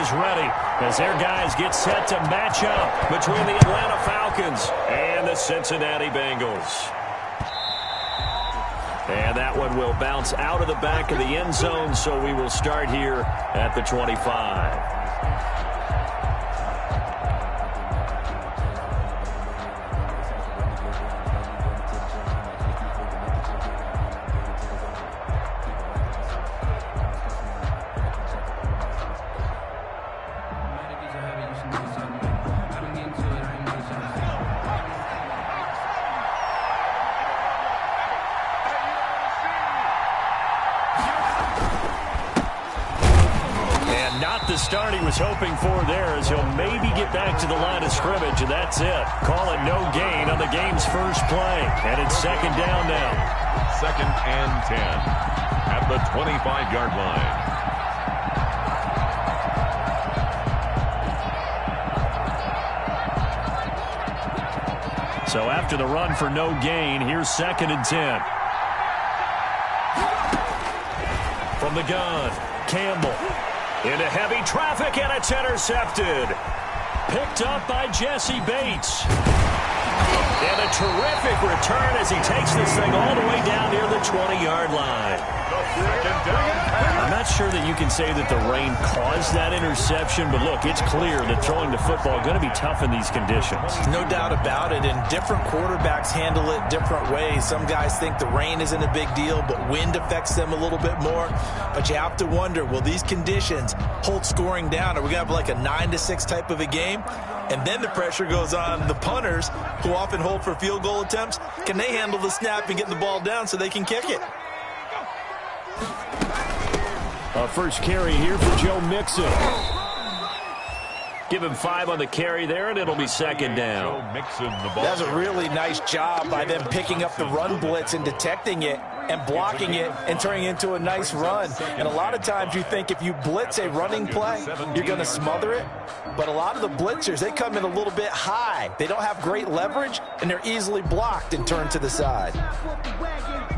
is ready as their guys get set to match up between the Atlanta Falcons and the Cincinnati Bengals. And that one will bounce out of the back of the end zone, so we will start here at the 25. The start he was hoping for there as he'll maybe get back to the line of scrimmage, and that's it. Call it no gain on the game's first play, and it's second down now. 2nd and 10 at the 25-yard line. So after the run for no gain, here's 2nd and 10. From the gun, Campbell. Into heavy traffic, and it's intercepted. Picked up by Jesse Bates. And a terrific return as he takes this thing all the way down near the 20-yard line. I'm not sure that you can say that the rain caused that interception, but look, it's clear that throwing the football is going to be tough in these conditions. No doubt about it, and different quarterbacks handle it different ways. Some guys think the rain isn't a big deal, but wind affects them a little bit more. But you have to wonder, will these conditions hold scoring down? Are we going to have like a 9-6 type of a game? And then the pressure goes on the punters, who often hold for field goal attempts. Can they handle the snap and get the ball down so they can kick it? First carry here for Joe Mixon. Give him 5 on the carry there, and it'll be second down. That's a really nice job by them picking up the run blitz and detecting it and blocking it and turning it into a nice run. And a lot of times you think if you blitz a running play, you're going to smother it. But a lot of the blitzers, they come in a little bit high. They don't have great leverage, and they're easily blocked and turned to the side.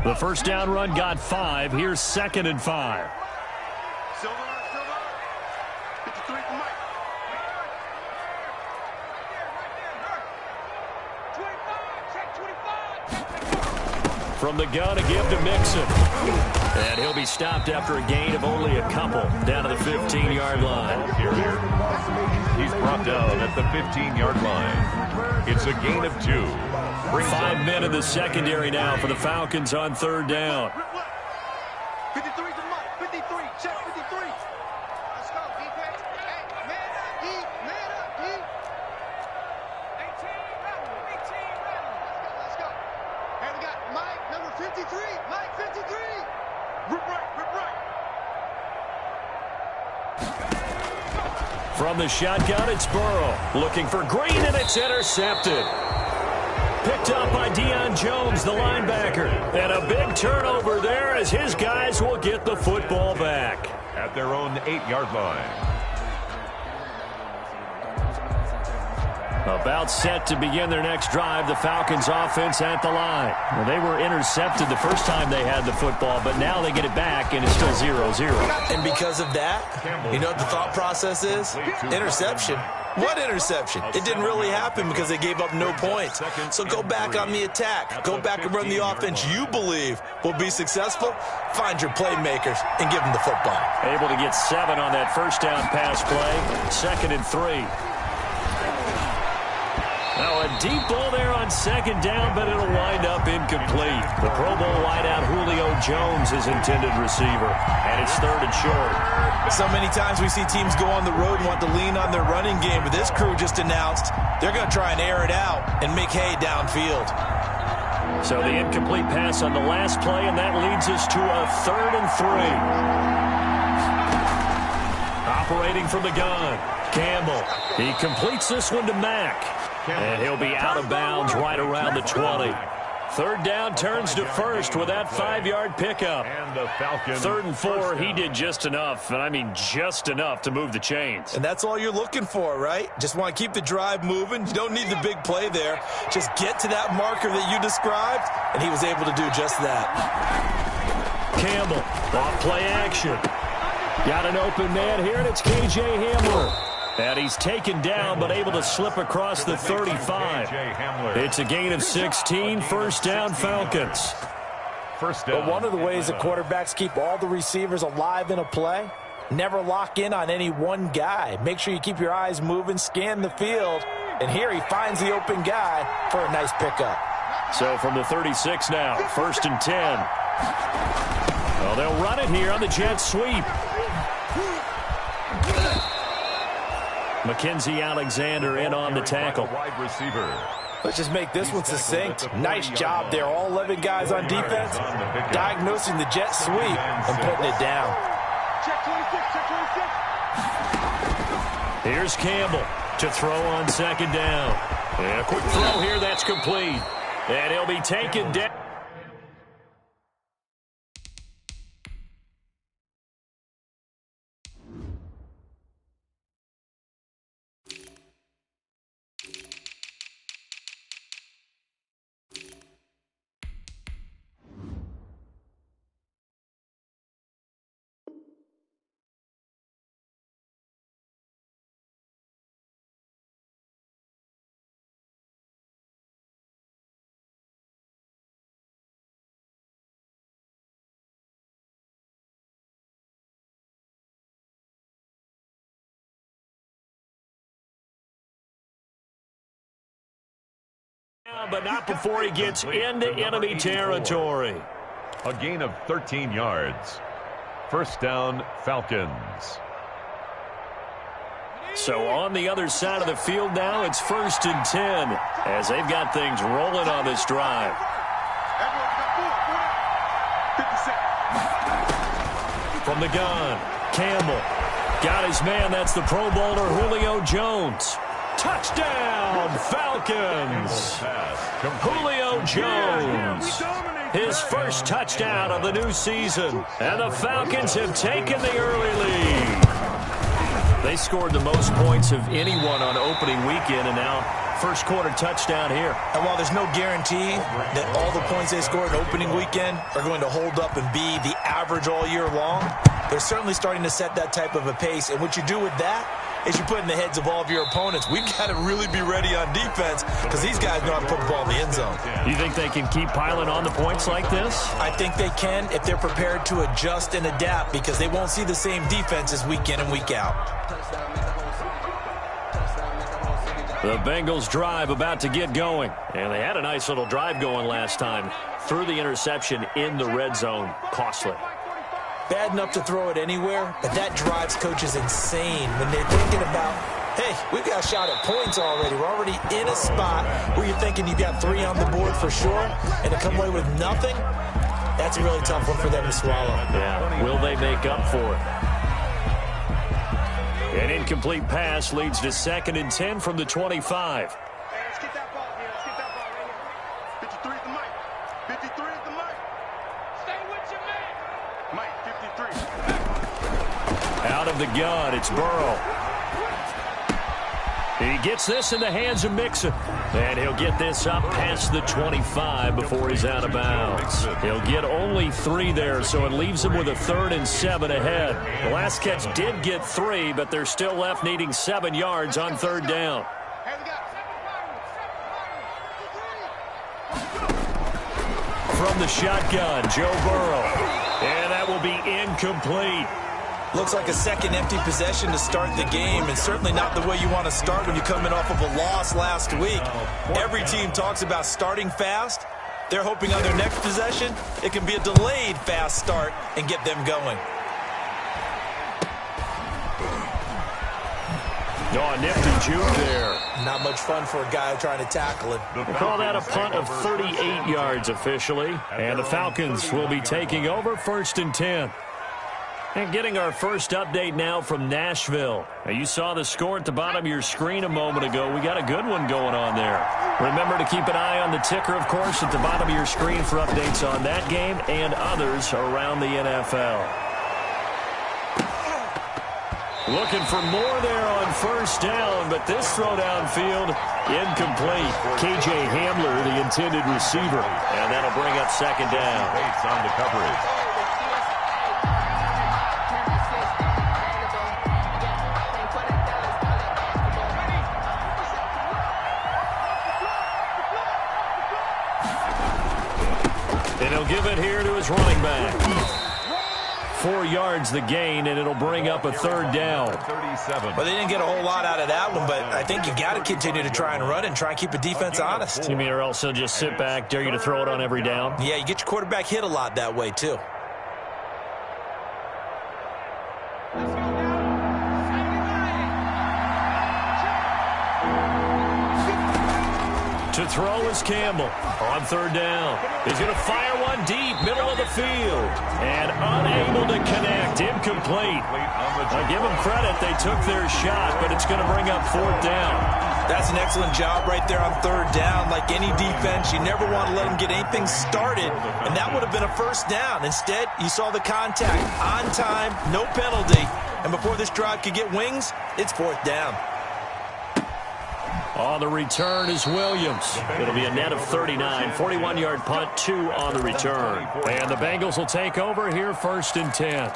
The first down run got 5. Here's 2nd and 5. From the gun, a give to Mixon. And he'll be stopped after a gain of only a couple down to the 15-yard line. He's brought down at the 15-yard line. It's a gain of 2. 5 men in the secondary now for the Falcons on third down. 53 to Mike. 53. Check 53. Let's go, defense. Hey, man up, D. Man up, D. 18 ready. 18 ready. Let's go. Hey, we got Mike, number 53. Mike, 53. Rip right, rip right. From the shotgun, it's Burrow. Looking for Green, and it's intercepted. Picked up by Deion Jones, the linebacker. And a big turnover there as his guys will get the football back. At their own 8-yard line. About set to begin their next drive, the Falcons offense at the line. Well, they were intercepted the first time they had the football, but now they get it back, and it's still 0-0. And because of that, you know what the thought process is? Interception. What interception? It didn't really happen because they gave up no points. So go back on the attack. Go back and run the offense you believe will be successful. Find your playmakers and give them the football. Able to get 7 on that first down pass play. 2nd and 3. Now a deep ball there on second down, but it'll wind up incomplete. The Pro Bowl wideout Julio Jones is intended receiver, and it's 3rd and short. So many times we see teams go on the road and want to lean on their running game, but this crew just announced they're going to try and air it out and make hay downfield. So the incomplete pass on the last play, and that leads us to a 3rd and 3. Operating from the gun, Campbell. He completes this one to Mack. And he'll be out of bounds right around the 20. 3rd down turns to 1st with that 5-yard pickup. And the Falcons 3rd and 4, he did just enough, and I mean just enough to move the chains. And that's all you're looking for, right? Just want to keep the drive moving. You don't need the big play there. Just get to that marker that you described, and he was able to do just that. Campbell, off play action. Got an open man here, and it's KJ Hamler. And he's taken down, but able to slip across the 35. It's a gain of 16, first down Falcons. First down. But one of the ways the quarterbacks keep all the receivers alive in a play, never lock in on any one guy. Make sure you keep your eyes moving, scan the field, and here he finds the open guy for a nice pickup. So from the 36 now, first and 10. Well, they'll run it here on the jet sweep. Mackenzie Alexander in on the tackle. Wide receiver. Let's just make this one succinct. Nice job there. All 11 guys on defense diagnosing the jet sweep and putting it down. Check 26, check 26. Here's Campbell to throw on second down. And a quick throw here, that's complete. And he'll be taken down. But not before he gets into enemy territory. A gain of 13 yards. First down, Falcons. So on the other side of the field now, it's first and 10 as they've got things rolling on this drive. From the gun, Campbell got his man. That's the Pro Bowler Julio Jones. Touchdown, Falcons! Julio Jones, his first touchdown of the new season. And the Falcons have taken the early lead. They scored the most points of anyone on opening weekend, and now first quarter touchdown here. And while there's no guarantee that all the points they scored opening weekend are going to hold up and be the average all year long, they're certainly starting to set that type of a pace. And what you do with that is you put in the heads of all of your opponents, we've got to really be ready on defense because these guys know how to put the ball in the end zone. You think they can keep piling on the points like this? I think they can if they're prepared to adjust and adapt because they won't see the same defenses week in and week out. The Bengals drive about to get going. And they had a nice little drive going last time. Threw the interception in the red zone. Costly. Bad enough to throw it anywhere, but that drives coaches insane when they're thinking about, hey, we've got a shot at points already. We're already in a spot where you're thinking you've got 3 on the board for sure, and to come away with nothing, that's a really tough one for them to swallow. Yeah, will they make up for it? An incomplete pass leads to second and 10 from the 25. Hey, let's get that ball here. Let's get that ball right here. 53 is the mic. 53 is the mic. Stay with your man. Mike, 53. Out of the gun, it's Burrow. He gets this in the hands of Mixon. And he'll get this up past the 25 before he's out of bounds. He'll get only 3 there, so it leaves him with a 3rd and 7 ahead. The last catch did get 3, but they're still left needing 7 yards on 3rd down. From the shotgun, Joe Burrow. And that will be incomplete. Looks like a second empty possession to start the game, and certainly not the way you want to start when you're coming off of a loss last week. Every team talks about starting fast. They're hoping on their next possession, it can be a delayed fast start and get them going. Oh, nifty juke there. Not much fun for a guy trying to tackle it. They call that a punt of 38 yards officially. And the Falcons will be taking over 1st and 10. And getting our first update now from Nashville. Now, you saw the score at the bottom of your screen a moment ago. We got a good one going on there. Remember to keep an eye on the ticker, of course, at the bottom of your screen for updates on that game and others around the NFL. Looking for more there on 1st down, but this throw downfield incomplete. KJ Hamler, the intended receiver, and that'll bring up 2nd down. Bates on the coverage. he'll give it here to his running back. 4 yards the gain, and it'll bring up a third down. 37. Well, they didn't get a whole lot out of that one, but I think you got to continue to try and run and try and keep the defense honest. You mean or else he'll just sit back, dare you to throw it on every down? Yeah, you get your quarterback hit a lot that way, too. To throw is Campbell on third down. He's going to fire one deep, middle of the field, and unable to connect, incomplete. I give them credit, they took their shot, but it's going to bring up fourth down. That's an excellent job right there on third down. Like any defense, you never want to let them get anything started, and that would have been a first down. Instead, you saw the contact on time, no penalty, and before this drive could get wings, it's fourth down. On the return is Williams. It'll be a net of 39, 41-yard punt, 2 on the return. And the Bengals will take over here, 1st and 10.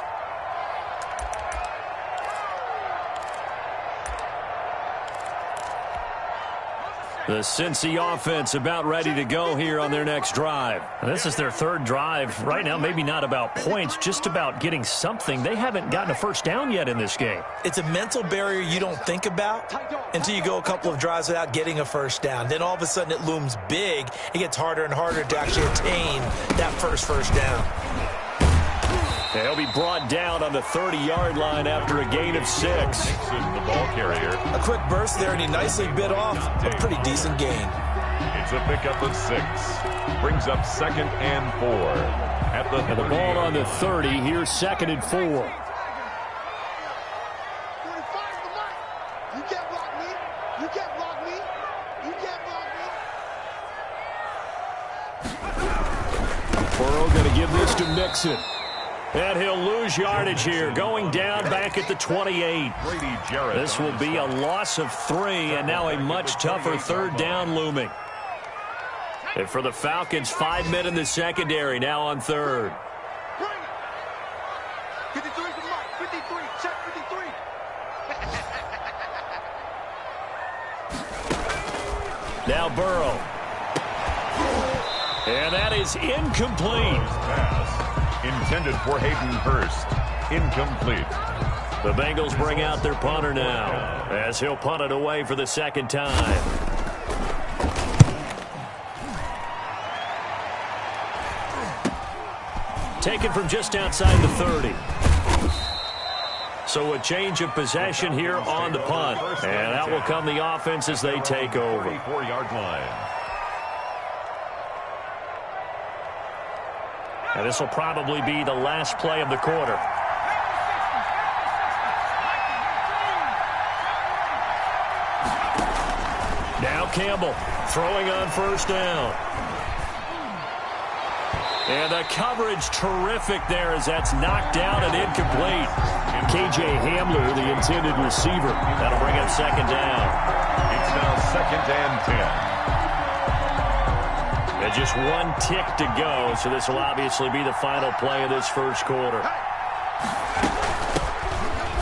The Cincy offense about ready to go here on their next drive. This is their 3rd drive. Right now, maybe not about points, just about getting something. They haven't gotten a first down yet in this game. It's a mental barrier you don't think about until you go a couple of drives without getting a first down. Then all of a sudden it looms big. It gets harder and harder to actually attain that first down. He'll be brought down on the 30-yard line after a gain of 6. The ball carrier. A quick burst there, and he nicely bit off a pretty decent gain. It's a pickup of 6. Brings up 2nd and 4. At the ball on the 30. Here's 2nd and 4. 45 the mark. You can't block me. You can't block me. You can't block me. Burrow going to give this to Mixon. And he'll lose yardage here, going down back at the 28. This will be a loss of 3, and now a much tougher 3rd down looming. And for the Falcons, 5 men in the secondary, now on 3rd. 53 the mark. 53. Check 53. Now Burrow. And that is incomplete. Intended for Hayden Hurst. Incomplete. The Bengals bring out their punter now, as he'll punt it away for the 2nd time. Taken from just outside the 30. So a change of possession here on the punt. And out will come the offense as they take over. 34-yard line. And this will probably be the last play of the quarter. Now Campbell throwing on 1st down. And the coverage terrific there as that's knocked down and incomplete. KJ Hamler, the intended receiver. That'll bring up 2nd down. It's now 2nd and 10. And just 1 tick to go, so this will obviously be the final play of this 1st quarter.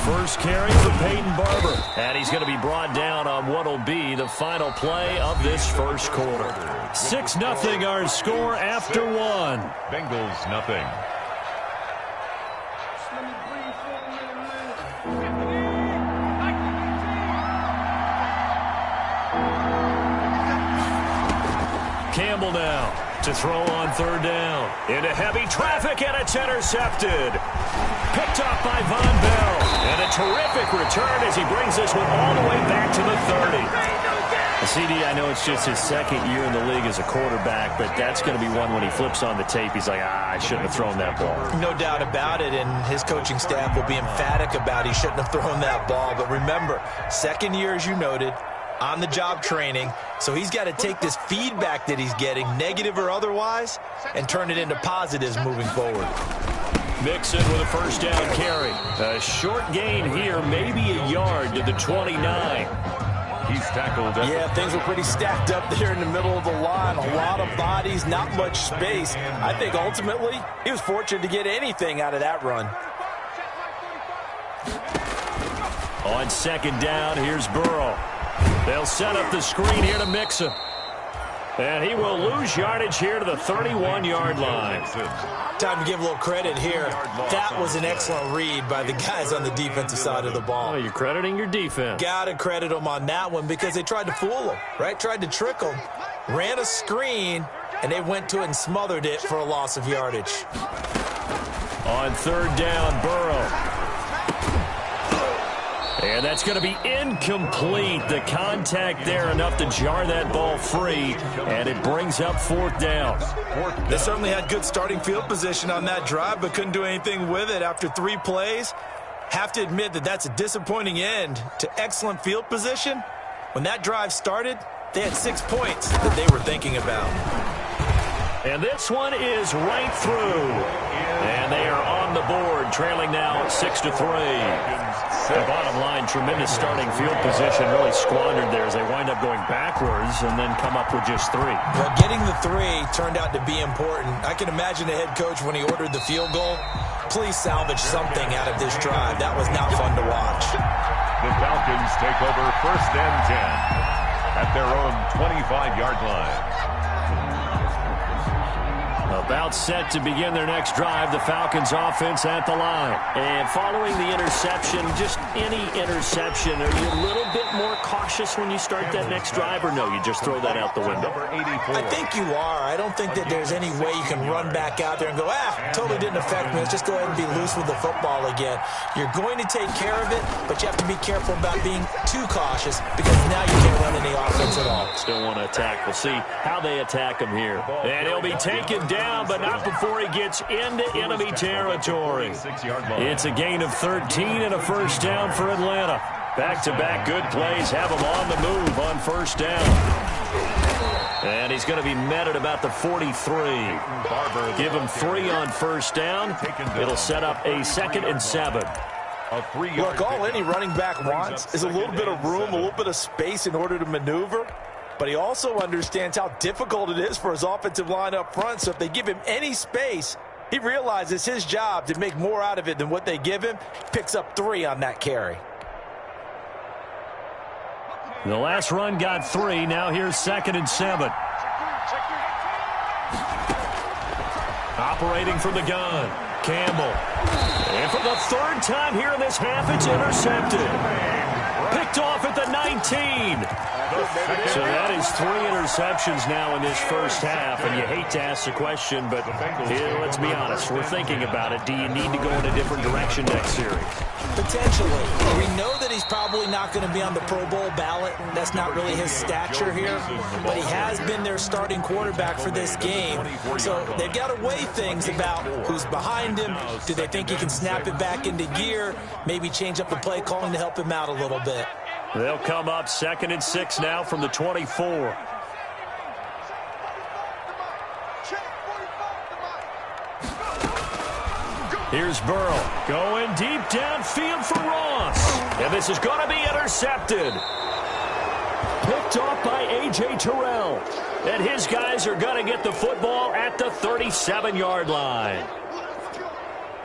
First carry for Peyton Barber. And he's going to be brought down on what will be the final play of this 1st quarter. 6-0 our score after 1. Bengals nothing. Campbell now to throw on 3rd down. Into heavy traffic, and it's intercepted. Picked off by Von Bell. And a terrific return as he brings this one all the way back to the 30. CD, I know it's just his 2nd year in the league as a quarterback, but that's going to be one when he flips on the tape, he's like, I shouldn't have thrown that ball. No doubt about it, and his coaching staff will be emphatic about he shouldn't have thrown that ball. But remember, 2nd year, as you noted, on-the-job training, so he's got to take this feedback that he's getting, negative or otherwise, and turn it into positives moving forward. Mixon with a 1st down carry. A short gain here, maybe a yard to the 29. He's tackled. Yeah, things were pretty stacked up there in the middle of the line. A lot of bodies, not much space. I think ultimately he was fortunate to get anything out of that run. On 2nd down, here's Burrow. They'll set up the screen here to Mixon. And he will lose yardage here to the 31-yard line. Time to give a little credit here. That was an excellent read by the guys on the defensive side of the ball. Oh, you're crediting your defense. Got to credit them on that one because they tried to fool him, right? Tried to trick him. Ran a screen, and they went to it and smothered it for a loss of yardage. On third down, Burrow. And that's going to be incomplete. The contact there enough to jar that ball free, and it brings up fourth down. They certainly had good starting field position on that drive, but couldn't do anything with it after 3 plays. Have to admit that that's a disappointing end to excellent field position. When that drive started, they had 6 points that they were thinking about. And this one is right through. And they are on the board, trailing now 6-3. The bottom line, tremendous starting field position, really squandered there as they wind up going backwards and then come up with just 3. Well, getting the 3 turned out to be important. I can imagine the head coach when he ordered the field goal. Please salvage something out of this drive. That was not fun to watch. The Falcons take over 1st and 10 at their own 25-yard line. About set to begin their next drive, the Falcons offense at the line. And following the interception, just any interception, are you a little bit more cautious when you start that next drive, or no, you just throw that out the window? I think you are. I don't think that there's any way you can run back out there and go, totally didn't affect me. Let's just go ahead and be loose with the football again. You're going to take care of it, but you have to be careful about being too cautious because now you can't run any offense at all. Still want to attack. We'll see how they attack him here. And he'll be taken down, but not before he gets into enemy territory. It's a gain of 13 and a first down for Atlanta. Back-to-back good plays have him on the move on first down. And he's going to be met at about the 43. Give him 3 on first down. It'll set up a 2nd and 7. Look, all any running back wants is a little bit of room, a little bit of space in order to maneuver. But he also understands how difficult it is for his offensive line up front. So if they give him any space, he realizes his job to make more out of it than what they give him. Picks up 3 on that carry. The last run got 3. Now here's 2nd and 7. Operating from the gun, Campbell. And for the 3rd time here in this half, it's intercepted. Picked off at the 19. So that is 3 interceptions now in this first half, and you hate to ask the question, but let's be honest, we're thinking about it. Do you need to go in a different direction next series? Potentially. We know that he's probably not going to be on the Pro Bowl ballot. That's not really his stature here, but he has been their starting quarterback for this game. So they've got to weigh things about who's behind him. Do they think he can snap it back into gear? Maybe change up the play calling to help him out a little bit. They'll come up 2nd and 6 now from the 24. Here's Burrow going deep downfield for Ross. And this is going to be intercepted. Picked off by A.J. Terrell. And his guys are going to get the football at the 37-yard line.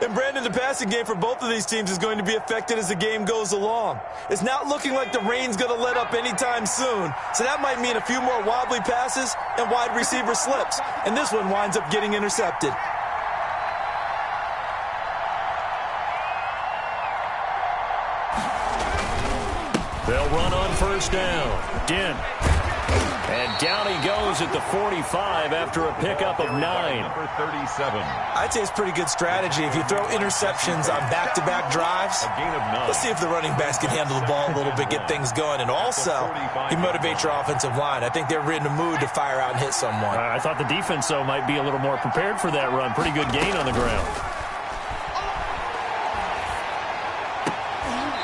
And Brandon, the passing game for both of these teams is going to be affected as the game goes along. It's not looking like the rain's going to let up anytime soon. So that might mean a few more wobbly passes and wide receiver slips. And this one winds up getting intercepted. They'll run on first down. Dent. And down he goes at the 45 after a pickup of 9. Number 37. I'd say it's pretty good strategy. If you throw interceptions on back-to-back drives, A gain of 9. let's see if the running backs can handle the ball a little bit, get things going. And also, he motivates your offensive line. I think they're in the mood to fire out and hit someone. I thought the defense, though, might be a little more prepared for that run. Pretty good gain on the ground.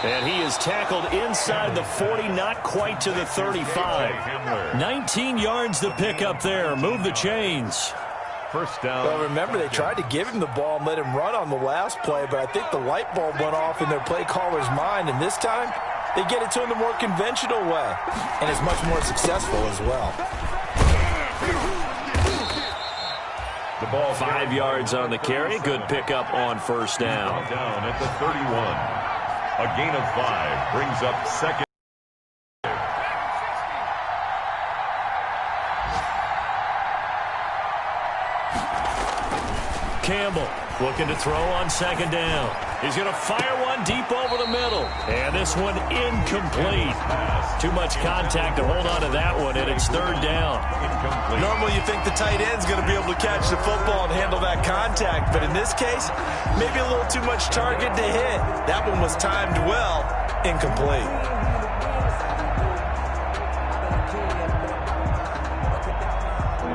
And he is tackled inside the 40, not quite to the 35. 19 yards the pick up there. Move the chains. First down. Well, remember, they tried to give him the ball and let him run on the last play, but I think the light bulb went off in their play caller's mind, and this time they get it to him the more conventional way, and it's much more successful as well. The ball 5 yards on the carry. Good pickup on first down. Down at the 31. A gain of 5 brings up 2nd. Campbell looking to throw on second down. He's going to fire one deep over the middle. And this one incomplete. Too much contact to hold on to that one, and it's third down. Normally you think the tight end's going to be able to catch the football and handle that contact, but in this case, maybe a little too much target to hit. That one was timed well, incomplete.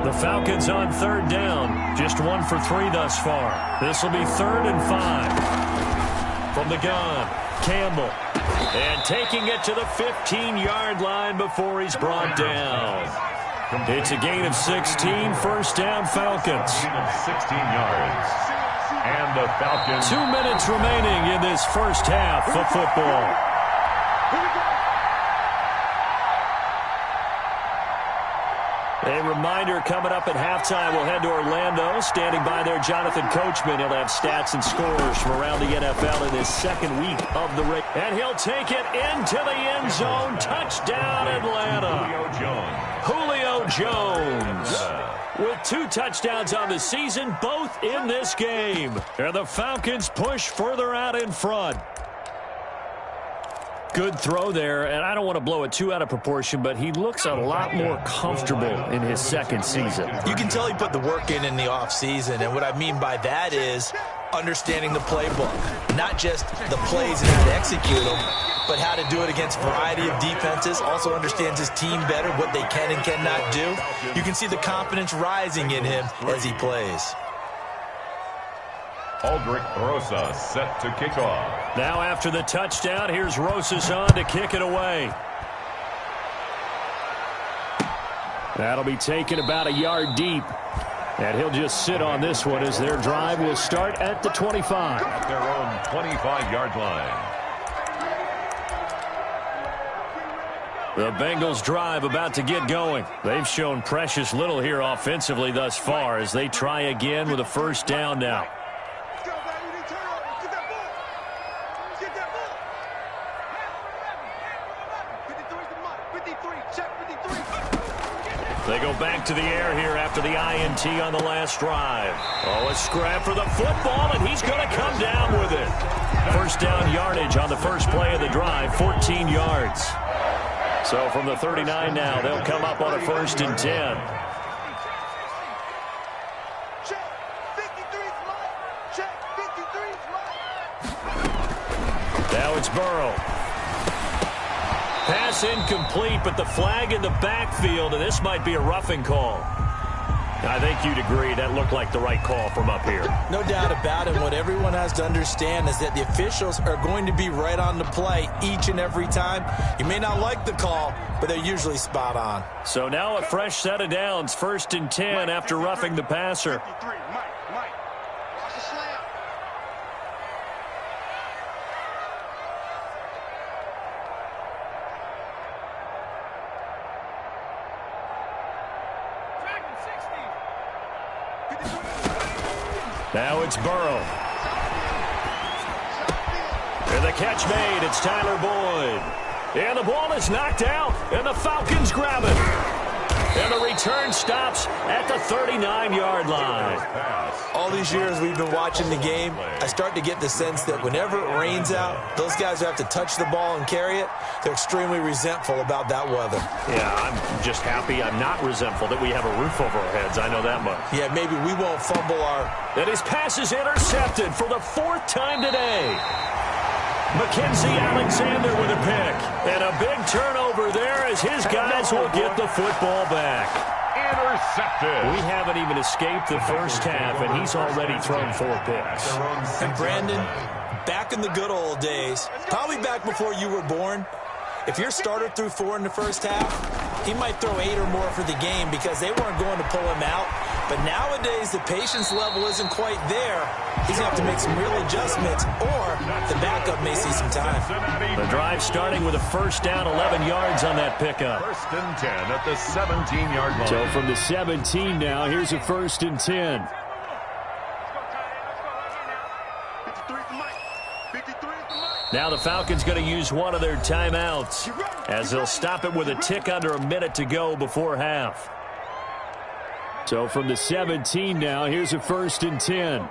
The Falcons on third down. Just 1 for 3 thus far. This will be 3rd and 5. From the gun, Campbell. And taking it to the 15-yard line before he's brought down. It's a gain of 16, first down Falcons. 16 yards. And the Falcons. 2 minutes remaining in this first half of football. A reminder, coming up at halftime, we'll head to Orlando. Standing by there, Jonathan Coachman. He'll have stats and scores from around the NFL in his second week of the race. And he'll take it into the end zone. Touchdown, Atlanta. Julio Jones. With 2 touchdowns on the season, both in this game. And the Falcons push further out in front. Good throw there, and I don't want to blow it too out of proportion, but he looks a lot more comfortable in his second season. You can tell he put the work in the offseason, and what I mean by that is understanding the playbook. Not just the plays and how to execute them, but how to do it against a variety of defenses. Also understands his team better, what they can and cannot do. You can see the confidence rising in him as he plays. Aldrich Rosas set to kick off. Now after the touchdown, here's Rosas on to kick it away. That'll be taken about a yard deep. And he'll just sit on this one as their drive will start at the 25. At their own 25-yard line. The Bengals drive about to get going. They've shown precious little here offensively thus far as they try again with a first down now. They go back to the air here after the INT on the last drive. Oh, a scrap for the football, and he's going to come down with it. First down yardage on the first play of the drive, 14 yards. So from the 39 now, they'll come up on a 1st and 10. Now it's Burrow. Pass incomplete, but the flag in the backfield, and this might be a roughing call. I think you'd agree that looked like the right call from up here. No doubt about it. What everyone has to understand is that the officials are going to be right on the play each and every time. You may not like the call, but they're usually spot on. So now a fresh set of downs, 1st and 10 after roughing the passer. Now it's Burrow. And the catch made. It's Tyler Boyd. And the ball is knocked out. And the Falcons grab it. And the return stops at the 39-yard line. All these years we've been watching the game, I start to get the sense that whenever it rains out, those guys who have to touch the ball and carry it, they're extremely resentful about that weather. Yeah, I'm just happy I'm not resentful that we have a roof over our heads. I know that much. Yeah, maybe we won't fumble our... And his pass is intercepted for the 4th time today. Mackenzie Alexander with a pick. And a big turnover there as his guys will get the football back. Intercepted. We haven't even escaped the first half, and he's already thrown 4 picks. And Brandon, back in the good old days, probably back before you were born, if your starter threw 4 in the first half, he might throw 8 or more for the game because they weren't going to pull him out. But nowadays, the patience level isn't quite there. He's going to have to make some real adjustments, or the backup may see some time. The drive starting with a first down, 11 yards on that pickup. 1st and 10 at the 17-yard line. So from the 17 now, here's a 1st and 10. Now the Falcons going to use one of their timeouts as they'll stop it with a tick under a minute to go before half. So from the 17 now, here's a 1st and 10.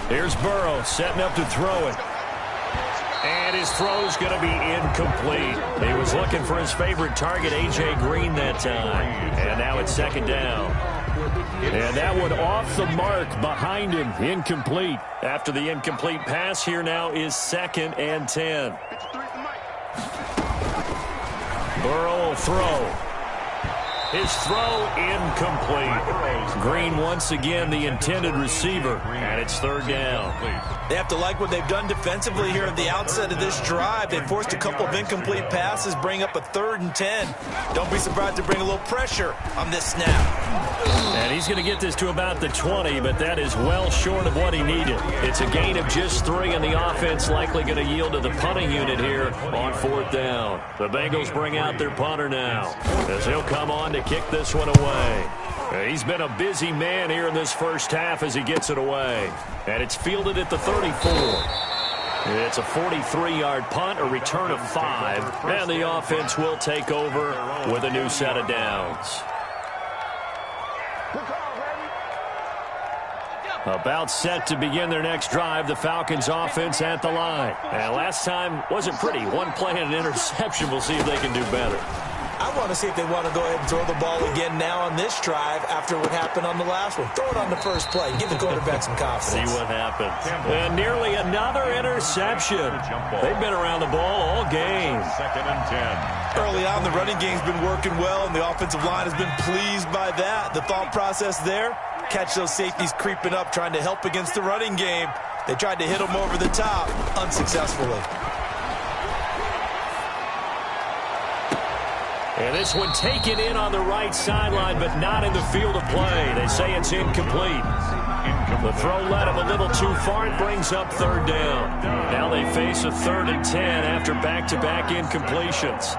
Here's Burrow setting up to throw it. And his throw's going to be incomplete. He was looking for his favorite target, A.J. Green, that time. And now it's second down. And that one off the mark behind him. Incomplete. After the incomplete pass, here now is 2nd and 10. Burrow will throw. His throw incomplete. Green once again the intended receiver, and it's 3rd down. They have to like what they've done defensively here at the outset of this drive. They forced a couple of incomplete passes, bring up a 3rd and 10. Don't be surprised to bring a little pressure on this snap. And he's going to get this to about the 20, but that is well short of what he needed. It's a gain of just 3, and the offense likely going to yield to the punting unit here on 4th down. The Bengals bring out their punter now, as he'll come on to kick this one away. He's been a busy man here in this first half as he gets it away. And it's fielded at the 34. It's a 43-yard punt, a return of 5, and the offense will take over with a new set of downs. About set to begin their next drive, the Falcons offense at the line. And last time wasn't pretty. One play and an interception. We'll see if they can do better. I want to see if they want to go ahead and throw the ball again now on this drive after what happened on the last one. Throw it on the first play. Give the quarterback some confidence. See what happens. And nearly another interception. They've been around the ball all game. 2nd and 10. Early on, the running game's been working well, and the offensive line has been pleased by that. The thought process there, catch those safeties creeping up, trying to help against the running game. They tried to hit them over the top, unsuccessfully. And this one taken in on the right sideline, but not in the field of play. They say it's incomplete. The throw led him a little too far. It brings up 3rd down. Now they face a 3rd and 10 after back-to-back incompletions.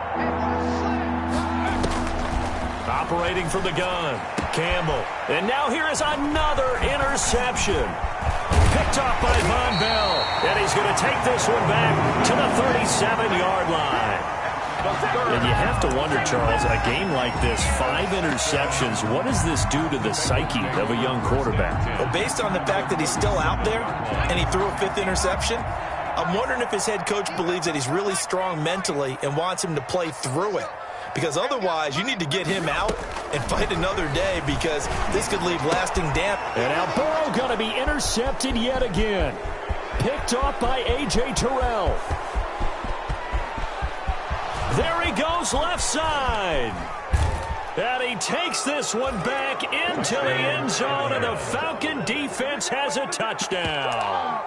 Operating from the gun, Campbell. And now here is another interception. Picked off by Von Bell. And he's going to take this one back to the 37-yard line. And you have to wonder, Charles, a game like this, 5 interceptions, what does this do to the psyche of a young quarterback? Well, based on the fact that he's still out there and he threw a 5th interception, I'm wondering if his head coach believes that he's really strong mentally and wants him to play through it. Because otherwise, you need to get him out and fight another day, because this could leave lasting damage. And now Burrow going to be intercepted yet again. Picked off by A.J. Terrell. There he goes left side. And he takes this one back into the end zone, and the Falcon defense has a touchdown.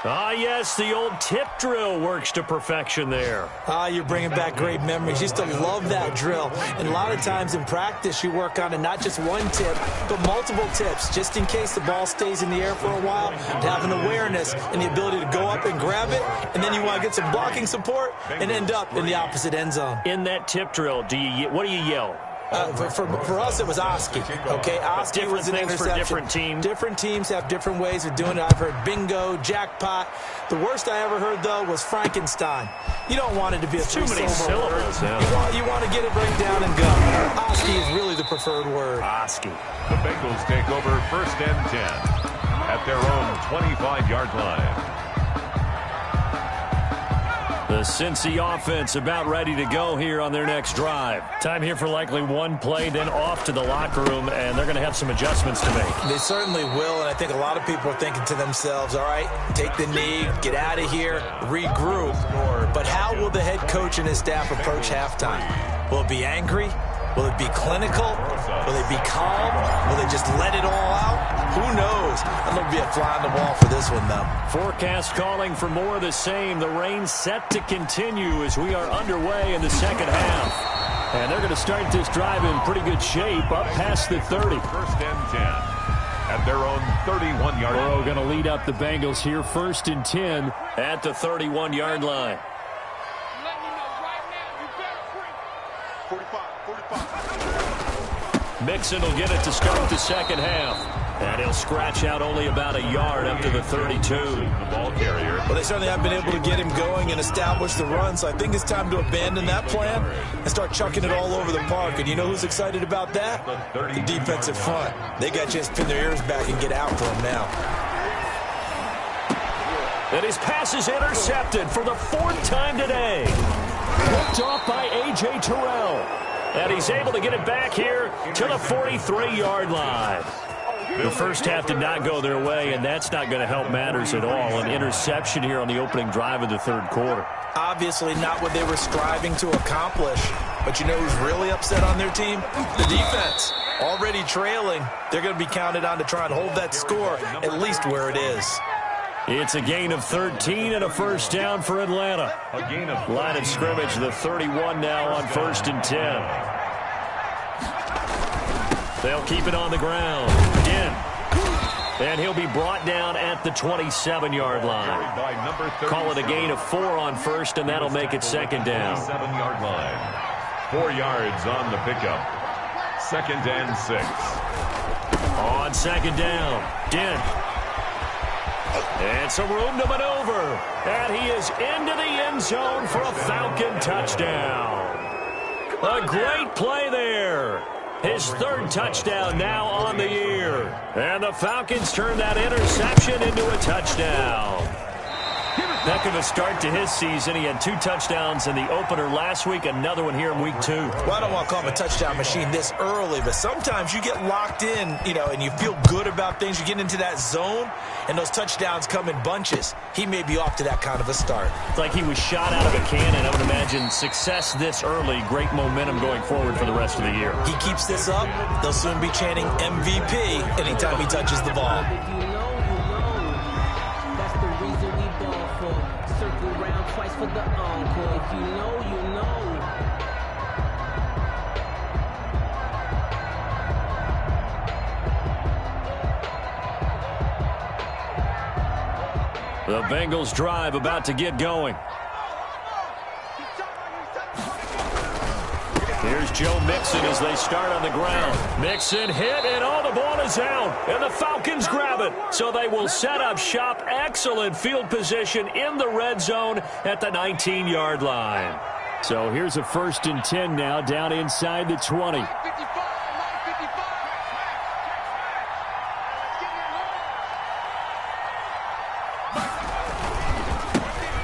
Ah, yes, the old tip drill works to perfection there. Ah, you're bringing back great memories. Used to love that drill. And a lot of times in practice, you work on it, not just one tip, but multiple tips, just in case the ball stays in the air for a while, to have an awareness and the ability to go up and grab it, and then you want to get some blocking support and end up in the opposite end zone. In that tip drill, what do you yell? For us, it was Oski. Okay, Oski was an interception. For different teams. Different teams have different ways of doing it. I've heard bingo, jackpot. The worst I ever heard, though, was Frankenstein. You don't want it to be a too many syllables. You want to get it right down and go. Oski is really the preferred word. Oski. The Bengals take over 1st and 10 at their own 25-yard line. The Cincy offense about ready to go here on their next drive. Time here for likely one play, then off to the locker room, and they're going to have some adjustments to make. They certainly will, and I think a lot of people are thinking to themselves, all right, take the knee, get out of here, regroup. But how will the head coach and his staff approach halftime? Will it be angry? Will it be clinical? Will they be calm? Will they just let it all out? Who knows? I'm going to be a fly on the wall for this one, though. Forecast calling for more of the same. The rain set to continue as we are underway in the second half. And they're going to start this drive in pretty good shape, up past the 30. 1st and 10 at their own 31-yard line. Burrow going to lead up the Bengals here, 1st and 10 at the 31-yard line. 45. Mixon will get it to start the second half. And he'll scratch out only about a yard up to the 32. The ball carrier. Well, they certainly have been able to get him going and establish the run, so I think it's time to abandon that plan and start chucking it all over the park. And you know who's excited about that? The defensive front. They got a chance to pin their ears back and get after him now. And his pass is intercepted for the 4th time today. Picked off by A.J. Terrell. And he's able to get it back here to the 43-yard line. The first half did not go their way, and that's not going to help matters at all. An interception here on the opening drive of the 3rd quarter. Obviously not what they were striving to accomplish. But you know who's really upset on their team? The defense. Already trailing. They're going to be counted on to try and hold that score at least where it is. It's a gain of 13 and a first down for Atlanta. Line of scrimmage, the 31 now on 1st and 10. They'll keep it on the ground. Again. And he'll be brought down at the 27-yard line. Call it a gain of 4 on 1st, and that'll make it 2nd down. 7-yard line. 4 yards on the pickup. 2nd and 6. On 2nd down, Dent. And some room to maneuver. And he is into the end zone for a Falcon touchdown. A great play there. His 3rd touchdown now on the year. And the Falcons turn that interception into a touchdown. Heck of a start to his season. He had 2 touchdowns in the opener last week, another one here in week 2. Well, I don't want to call him a touchdown machine this early, but sometimes you get locked in, you know, and you feel good about things. You get into that zone, and those touchdowns come in bunches. He may be off to that kind of a start. It's like he was shot out of a cannon. I would imagine success this early, great momentum going forward for the rest of the year. He keeps this up, they'll soon be chanting MVP anytime he touches the ball. For the encore, if you know, you know. The Bengals drive about to get going. Here's Joe Mixon as they start on the ground. Mixon hit, and the ball is out. And the Falcons grab it. So they will set up shop. Excellent field position in the red zone at the 19-yard line. So here's a 1st and 10 now down inside the 20.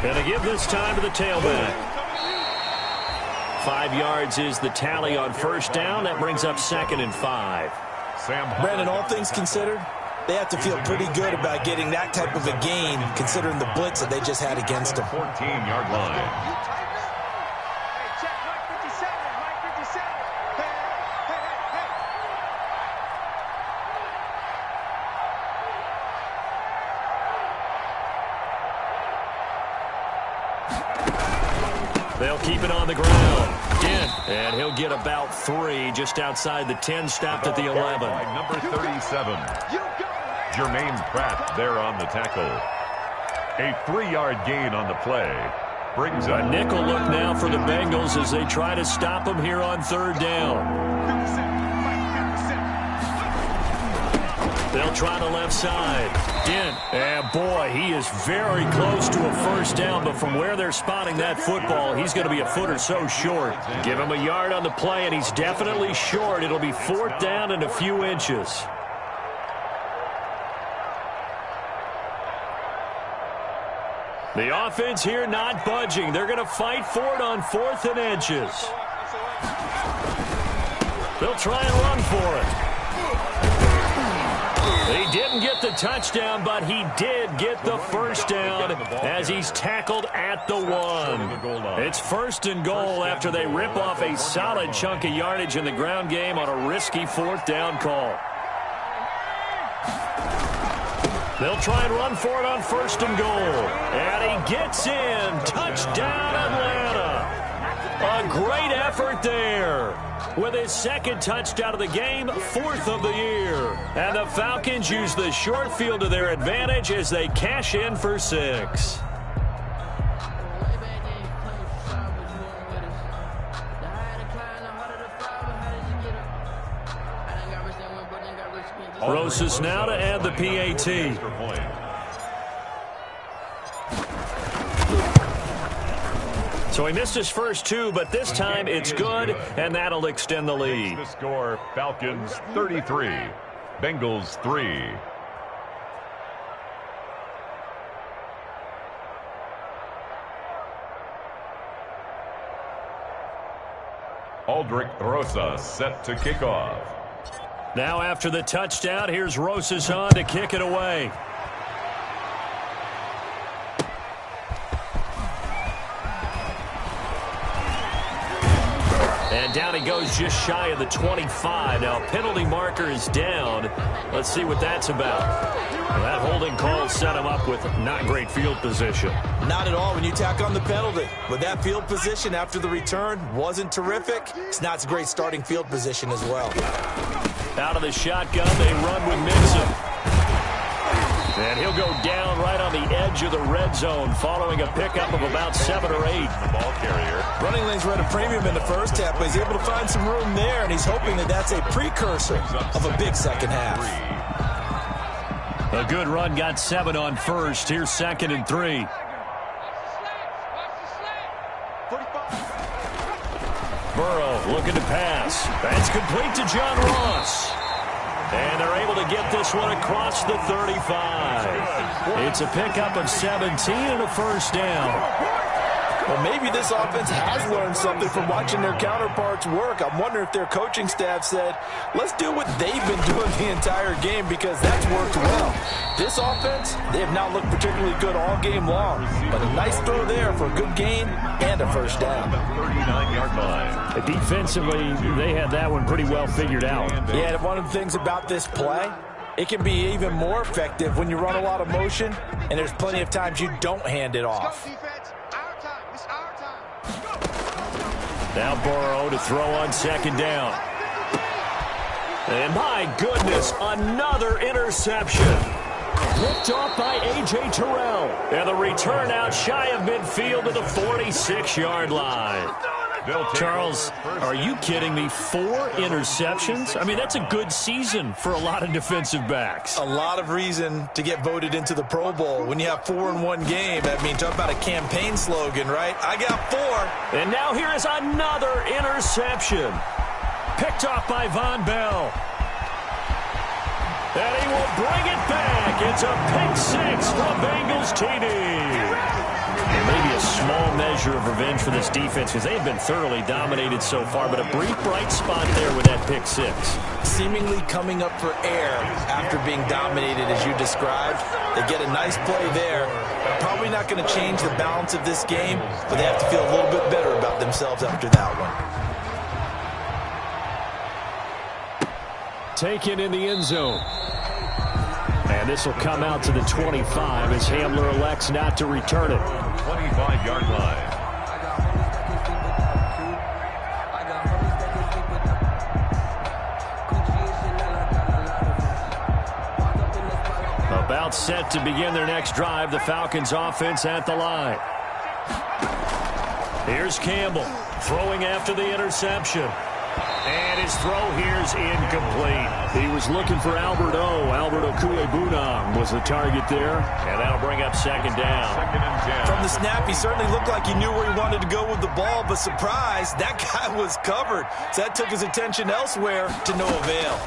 And to give this time to the tailback. 5 yards is the tally on 1st down. That brings up 2nd and 5. Brandon, all things considered, they have to feel pretty good about getting that type of a gain, considering the blitz that they just had against them. 14-yard line. They'll keep it on the ground. And he'll get about 3 just outside the 10, stopped at the 11. Number 37, Jermaine Pratt there on the tackle. A 3-yard gain on the play. Brings a nickel look now for the Bengals as they try to stop him here on 3rd down. They'll try the left side. Dent. And boy, he is very close to a 1st down, but from where they're spotting that football, he's going to be a foot or so short. Give him a yard on the play, and he's definitely short. It'll be 4th down and a few inches. The offense here not budging. They're going to fight for it on 4th and inches. They'll try and run for it. He didn't get the touchdown, but he did get the 1st down as he's tackled at the 1. It's 1st and goal after they rip off a solid chunk of yardage in the ground game on a risky 4th down call. They'll try and run for it on 1st and goal. And he gets in. Touchdown, Atlanta. A great effort there. With his 2nd touchdown of the game, 4th of the year. And the Falcons use the short field to their advantage as they cash in for 6. Rosas now to add the PAT. So he missed his first two, but this time it's good, and that'll extend the lead. The score, Falcons 33, Bengals 3. Aldrick Rosas set to kick off. Now after the touchdown, here's Rosas on to kick it away. And down he goes just shy of the 25. Now penalty marker is down. Let's see what that's about. That holding call set him up with not great field position. Not at all when you tack on the penalty. But that field position after the return wasn't terrific. It's not a great starting field position as well. Out of the shotgun, they run with Mixon. And he'll go down right on the edge of the red zone following a pickup of about 7 or 8. The ball carrier. Running lanes were at a premium in the first half, but he's able to find some room there, and he's hoping that that's a precursor of a big second half. A good run got 7 on first. Here's 2nd and 3. Burrow looking to pass. That's complete to John Ross. And they're able to get this one across the 35. It's a pickup of 17 and a first down. Well, maybe this offense has learned something from watching their counterparts work. I'm wondering if their coaching staff said, let's do what they've been doing the entire game because that's worked well. This offense, they have not looked particularly good all game long. But a nice throw there for a good gain and a first down. 39-yard line. Defensively, they had that one pretty well figured out. Yeah, and one of the things about this play, it can be even more effective when you run a lot of motion, and there's plenty of times you don't hand it off. Now Burrow to throw on 2nd down. And my goodness, another interception. Picked off by A.J. Terrell. And the return out shy of midfield to the 46-yard line. Charles, are you kidding me? 4 interceptions? I mean, that's a good season for a lot of defensive backs. A lot of reason to get voted into the Pro Bowl. When you have 4 in one game, I mean, talk about a campaign slogan, right? I got 4. And now here is another interception. Picked off by Von Bell. And he will bring it back. It's a pick 6 from Bengals TD. Maybe a small measure of revenge for this defense because they have been thoroughly dominated so far, but a brief bright spot there with that pick 6. Seemingly coming up for air after being dominated as you described. They get a nice play there. Probably not going to change the balance of this game, but they have to feel a little bit better about themselves after that one. Taken in the end zone. And this will come out to the 25 as Hamler elects not to return it. 25-yard line. About set to begin their next drive, the Falcons offense at the line. Here's Campbell throwing after the interception. And his throw here is incomplete. He was looking for Albert Okuebunam was the target there. And that'll bring up 2nd down. 2nd and 10. From the snap, he certainly looked like he knew where he wanted to go with the ball, but surprise, that guy was covered. So that took his attention elsewhere to no avail.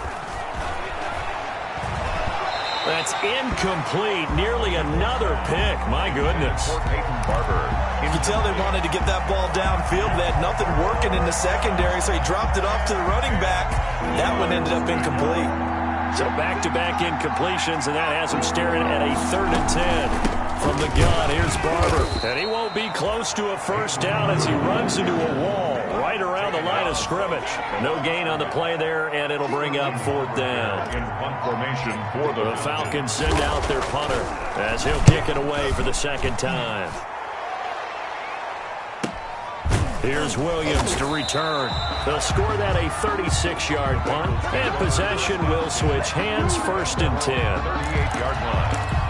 That's incomplete. Nearly another pick. My goodness. You can tell they wanted to get that ball downfield. They had nothing working in the secondary, so he dropped it off to the running back. That one ended up incomplete. So back-to-back incompletions, and that has him staring at a 3rd and 10. From the gun, here's Barber. And he won't be close to a first down as he runs into a wall right around the line of scrimmage. No gain on the play there, and it'll bring up 4th down. In punt formation for The Falcons send out their punter as he'll kick it away for the 2nd time. Here's Williams to return. They'll score that a 36-yard punt, and possession will switch hands, 1st and 10. 38-yard line.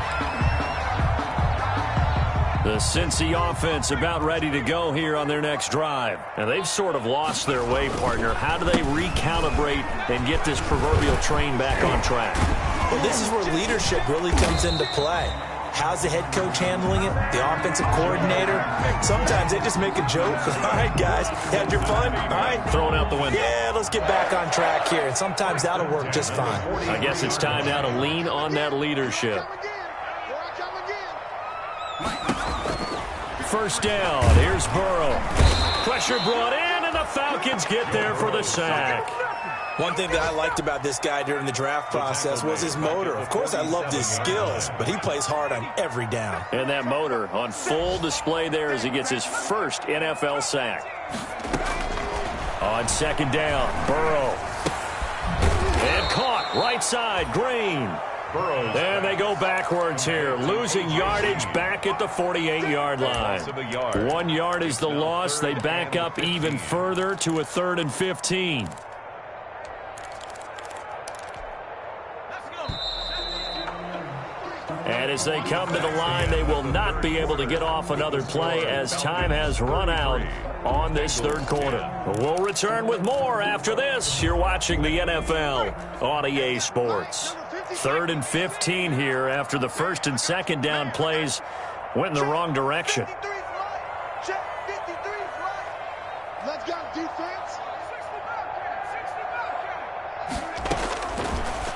The Cincy offense about ready to go here on their next drive. Now, they've sort of lost their way, partner. How do they recalibrate and get this proverbial train back on track? Well, this is where leadership really comes into play. How's the head coach handling it? The offensive coordinator? Sometimes they just make a joke. All right, guys, had your fun? All right. Throwing out the window. Yeah, let's get back on track here. And sometimes that'll work just fine. I guess it's time now to lean on that leadership. First down. Here's Burrow. Pressure brought in, and the Falcons get there for the sack. One thing that I liked about this guy during the draft process was his motor. Of course, I loved his skills, but he plays hard on every down. And that motor on full display there as he gets his first NFL sack. On second down, Burrow. And caught right side, Green. And they go backwards here, losing yardage back at the 48-yard line. 1 yard is the loss. They back up even further to a 3rd and 15. And as they come to the line, they will not be able to get off another play as time has run out on this 3rd quarter. We'll return with more after this. You're watching the NFL on EA Sports. 3rd and 15 here after the 1st and 2nd down plays went in the wrong direction. Let's go, defense.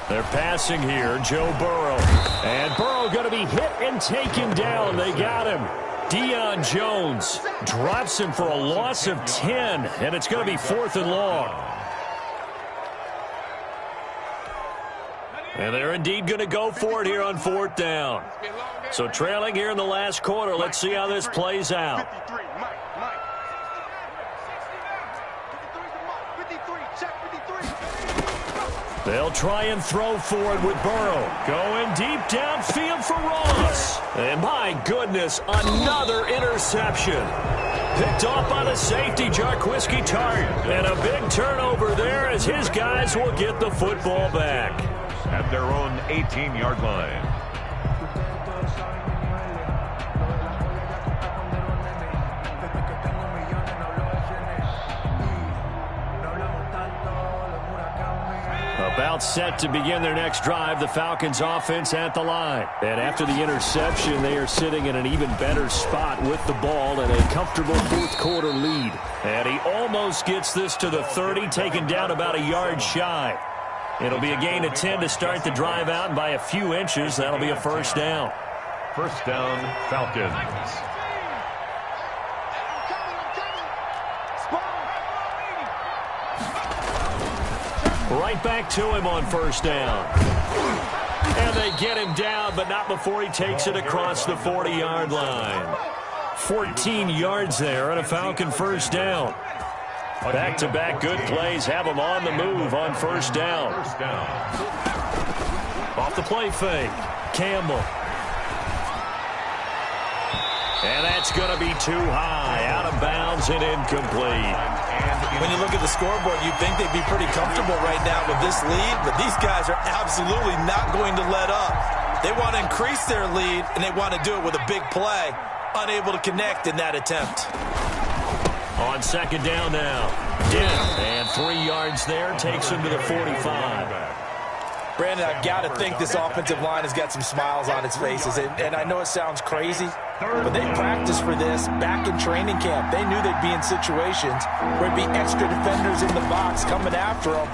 They're passing here, Joe Burrow. And Burrow going to be hit and taken down. They got him. Deion Jones drops him for a loss of 10, and it's going to be 4th and long. And they're indeed going to go for it here on 4th down. So trailing here in the last quarter. Let's see how this plays out. They'll try and throw for it with Burrow. Going deep downfield for Ross. And my goodness, another interception. Picked off by the safety, Jarquiski Tart. And a big turnover there as his guys will get the football back. At their own 18-yard line. About set to begin their next drive, the Falcons offense at the line. And after the interception, they are sitting in an even better spot with the ball and a comfortable 4th quarter lead. And he almost gets this to the 30, taken down about a yard shy. It'll be a gain of 10 to start the drive out, and by a few inches, that'll be a 1st down. 1st down, Falcons. Right back to him on 1st down. And they get him down, but not before he takes it across the 40-yard line. 14 yards there and a Falcon 1st down. Back-to-back good plays have them on the move on 1st down. Off the play fake, Campbell. And that's going to be too high, out of bounds and incomplete. When you look at the scoreboard, you'd think they'd be pretty comfortable right now with this lead, but these guys are absolutely not going to let up. They want to increase their lead, and they want to do it with a big play. Unable to connect in that attempt. On 2nd down now, Dent, and 3 yards there, takes him to the 45. Brandon, I've got to think this offensive line has got some smiles on its faces, and I know it sounds crazy, but they practiced for this back in training camp. They knew they'd be in situations where it'd be extra defenders in the box coming after them,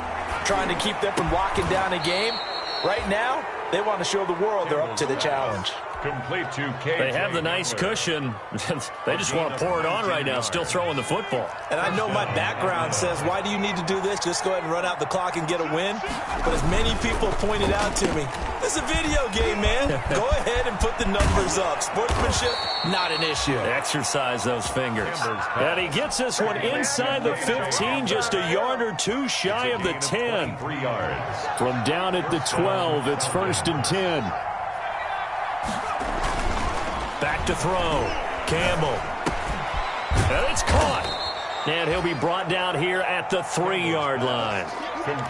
trying to keep them from locking down a game. Right now, they want to show the world they're up to the challenge. Complete to KC. They have the nice cushion. They just want to pour it on right now, still throwing the football. And I know my background says, why do you need to do this? Just go ahead and run out the clock and get a win. But as many people pointed out to me, this is a video game, man. Go ahead and put the numbers up. Sportsmanship, not an issue. Exercise those fingers. And he gets this one inside the 15, just a yard or two shy of the 10. 3 yards. From down at the 12, it's 1st and 10. Back to throw. Campbell. And it's caught. And he'll be brought down here at the 3-yard line.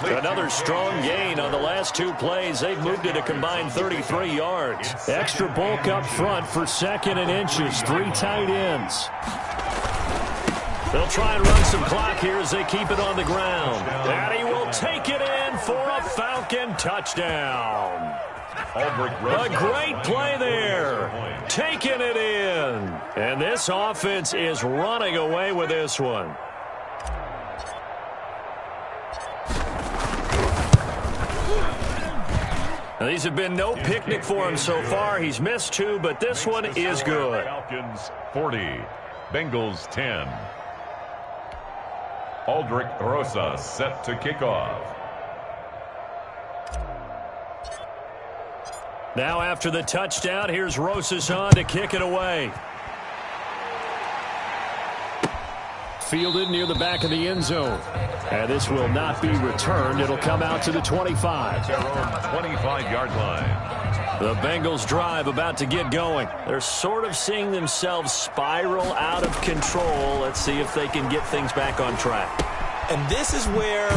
Another strong gain on the last last 2 plays, they've moved it a combined 33 yards. Extra bulk up front for 2nd and inches. 3 tight ends. They'll try and run some clock here as they keep it on the ground. And he will take it in for a Falcon touchdown. A great play there. Taking it in. And this offense is running away with this one. Now, these have been no picnic for him so far. He's missed 2, but this one is good. Falcons 40, Bengals 10. Aldrich Rosa set to kick off. Now after the touchdown, here's Rosas on to kick it away. Fielded near the back of the end zone. And this will not be returned. It'll come out to the 25. Their own 25-yard line. The Bengals drive about to get going. They're sort of seeing themselves spiral out of control. Let's see if they can get things back on track. And this is where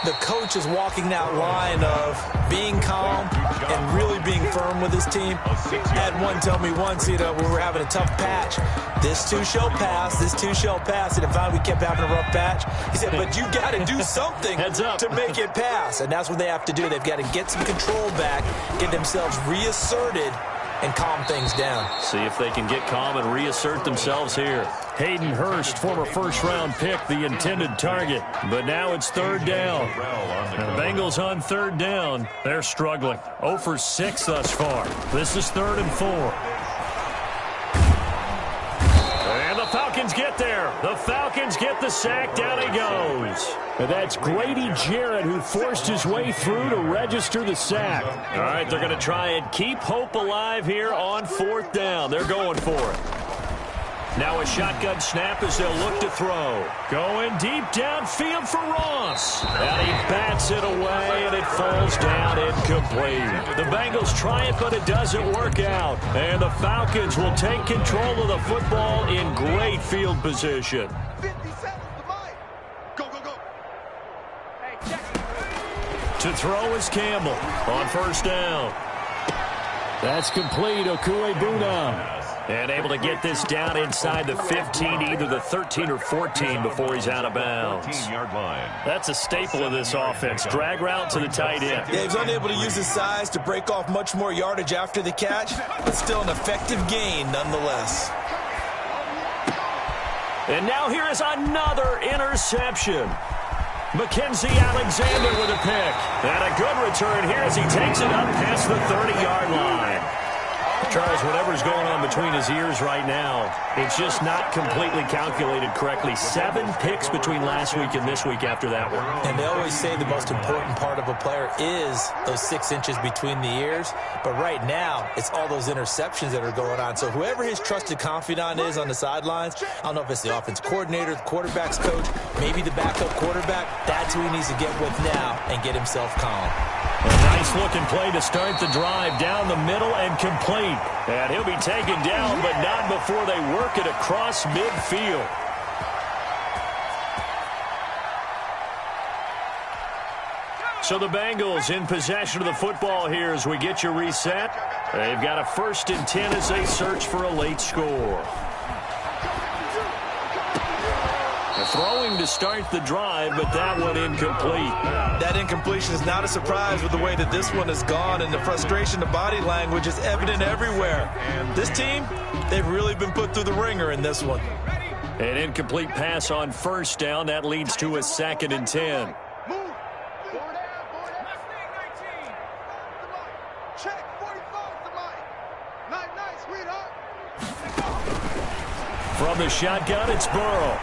the coach is walking that line of being calm and really being firm with his team. I had one tell me once, when we were having a tough patch, this too shall pass, this too shall pass. And finally we kept having a rough patch. He said, but you got to do something to make it pass. And that's what they have to do. They've got to get some control back, get themselves reasserted, and calm things down. See if they can get calm and reassert themselves here. Hayden Hurst, former first-round pick, the intended target. But now it's 3rd down. And the Bengals on 3rd down. They're struggling. 0 for 6 thus far. This is 3rd and 4. And the Falcons get there. The Falcons get the sack. Down he goes. And that's Grady Jarrett who forced his way through to register the sack. All right, they're going to try and keep hope alive here on 4th down. They're going for it. Now a shotgun snap as they'll look to throw. Going deep downfield for Ross. And he bats it away, and it falls down incomplete. The Bengals try it, but it doesn't work out. And the Falcons will take control of the football in great field position. 50 seconds to mine. Go, go, go. To throw is Campbell on 1st down. That's complete. Okuebuna. And able to get this down inside the 15, either the 13 or 14 before he's out of bounds. 14-yard line. That's a staple of this offense. Drag route to the tight end. Yeah, he's unable to use his size to break off much more yardage after the catch, but still an effective gain nonetheless. And now here is another interception. Mackenzie Alexander with a pick. And a good return here as he takes it up past the 30-yard line. Charles, whatever's going on between his ears right now, it's just not completely calculated correctly. 7 picks between last week and this week after that one. And they always say the most important part of a player is those 6 inches between the ears. But right now, it's all those interceptions that are going on. So whoever his trusted confidant is on the sidelines, I don't know if it's the offense coordinator, the quarterback's coach, maybe the backup quarterback, that's who he needs to get with now and get himself calm. A nice-looking play to start the drive down the middle and complete. And he'll be taken down, but not before they work it across midfield. So the Bengals in possession of the football here as we get you reset. They've got a 1st and 10 as they search for a late score. Throwing to start the drive, but that one incomplete. That incompletion is not a surprise with the way that this one has gone, and the frustration, the body language is evident everywhere. This team, they've really been put through the ringer in this one. An incomplete pass on 1st down. That leads to a 2nd and 10. Move. 4 down, 4 down. Check 45 to mine. Nice, sweetheart. From the shotgun, it's Burrow.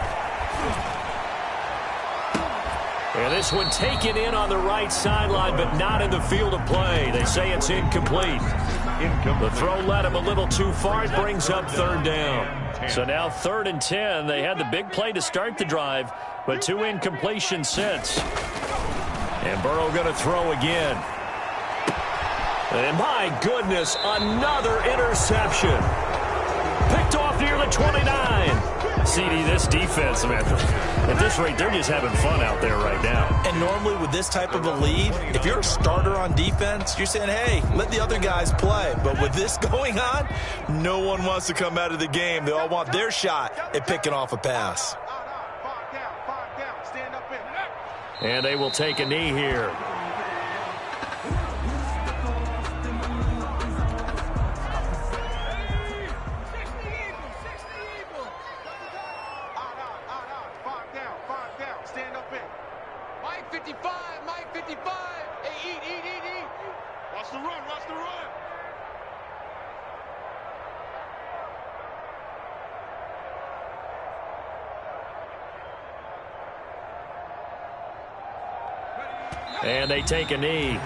And this one taken in on the right sideline, but not in the field of play. They say it's incomplete. The throw led him a little too far. It brings up 3rd down. So now 3rd and 10. They had the big play to start the drive, but 2 incompletions since. And Burrow going to throw again. And my goodness, another interception. Picked off near the 29. CD, this defense, man, at this rate, they're just having fun out there right now. And normally with this type of a lead, if you're a starter on defense, you're saying, hey, let the other guys play. But with this going on, no one wants to come out of the game. They all want their shot at picking off a pass. And they will take a knee here. Stand up in. Mike 55, Mike 55. Hey, eat. Watch the run, watch the run. And they take a knee.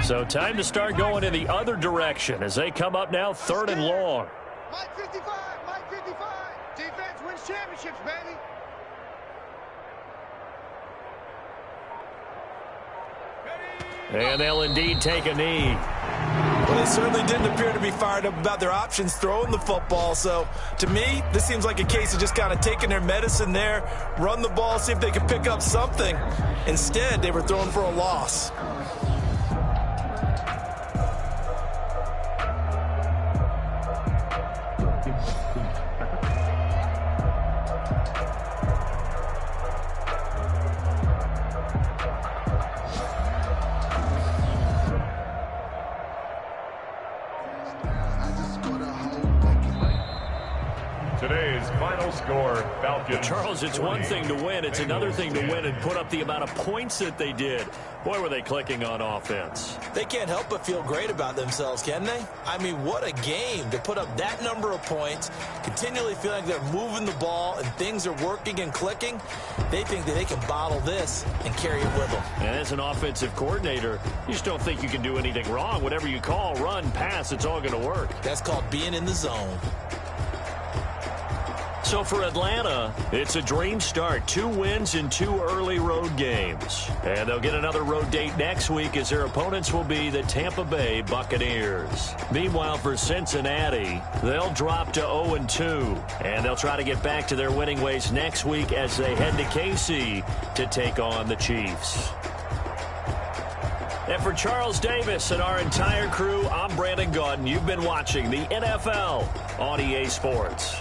So time to start going in the other direction as they come up now 3rd and long. Mike 55, Mike 55. Defense wins championships, baby. And they'll indeed take a knee. Well, they certainly didn't appear to be fired up about their options throwing the football. So, to me, this seems like a case of just kind of taking their medicine there, run the ball, see if they can pick up something. Instead, they were throwing for a loss. Today's final score, Falcons. Charles, it's 20, one thing to win. It's another thing to win and put up the amount of points that they did. Boy, were they clicking on offense. They can't help but feel great about themselves, can they? I mean, what a game to put up that number of points, continually feeling like they're moving the ball and things are working and clicking. They think that they can bottle this and carry it with them. And as an offensive coordinator, you just don't think you can do anything wrong. Whatever you call, run, pass, it's all going to work. That's called being in the zone. So for Atlanta, it's a dream start. 2 wins in 2 early road games. And they'll get another road date next week as their opponents will be the Tampa Bay Buccaneers. Meanwhile, for Cincinnati, they'll drop to 0-2. And they'll try to get back to their winning ways next week as they head to KC to take on the Chiefs. And for Charles Davis and our entire crew, I'm Brandon Gaudin. You've been watching the NFL on EA Sports.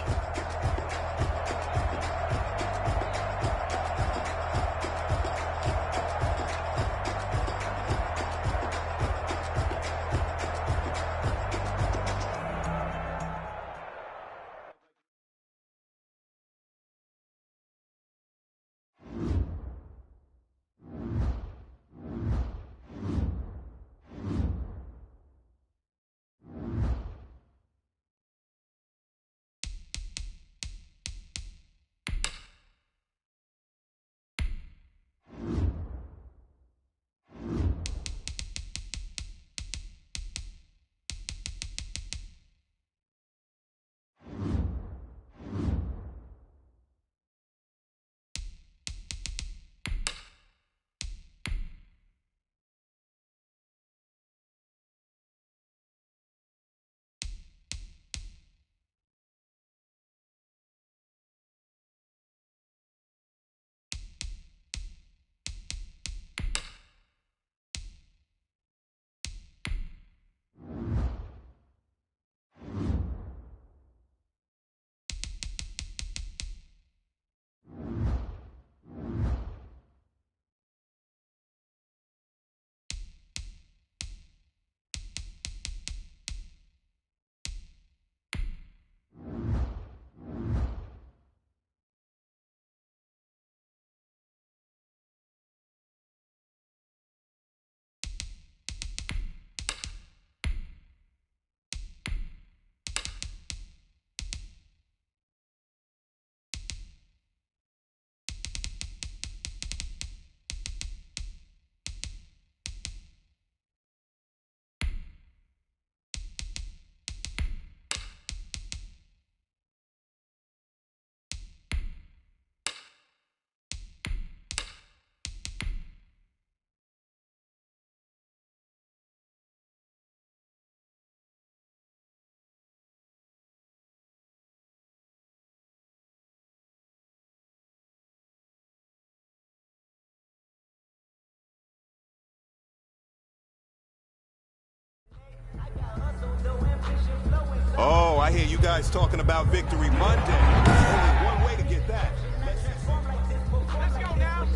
Oh, I hear you guys talking about Victory Monday. Only one way to get that. Let's go now.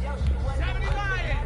70 Lions.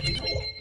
Thank you.